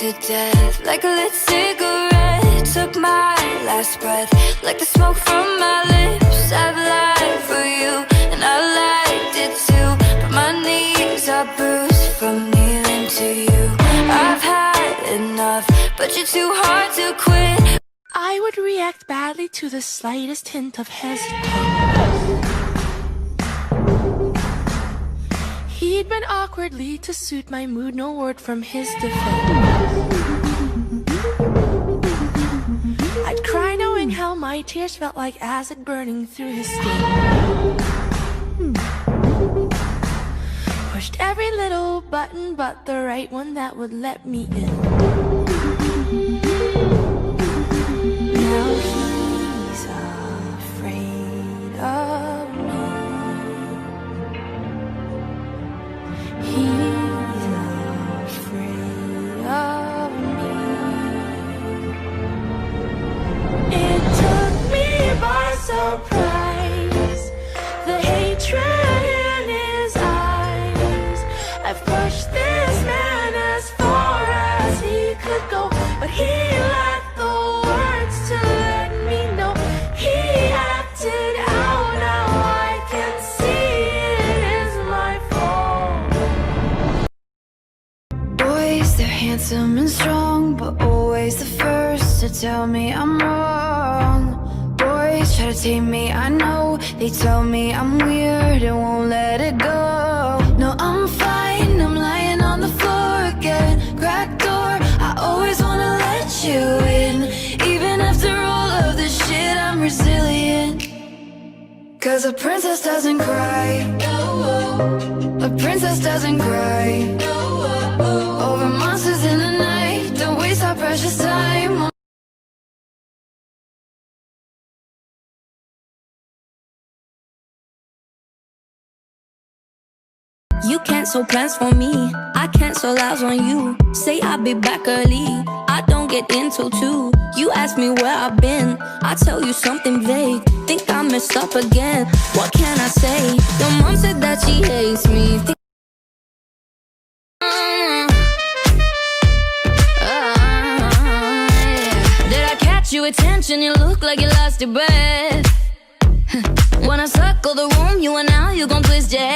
to death. Like a lit cigarette, took my last breath. Like the smoke from my lips, I've lied for you, and I liked it too. But my knees are bruised from kneeling to you. I've had enough, but you're too hard to quit. I would react badly to the slightest hint of hesitance. He'd been awkwardly to suit my mood, no word from his defense. I'd cry knowing how my tears felt like acid burning through his skin. Pushed every little button but the right one that would let me in. Now he's afraid of me. He's afraid of me. It took me by surprise, the hatred in his eyes. I've pushed this man as far as he could go, but he lacked the words to let me know. He acted out, now I can see it is my fault. Boys, they're handsome and strong, but always the first to tell me I'm wrong. Boys try to tame me, I know. They tell me I'm weird and won't let it go. No, I'm fine, I'm lying on the floor again. Cracked door, I always wanna let you in. Even after all of this shit, I'm resilient. Cause a princess doesn't cry. A princess doesn't cry over monsters in the night. Don't waste our precious time. You cancel plans for me, I cancel lives on you. Say I'll be back early, I don't get in till 2. You ask me where I've been, I tell you something vague. Think I messed up again, what can I say? Your mom said that she hates me. Did I catch your attention? You look like you lost your breath. When I circle the room, you and now you gon' twist your head.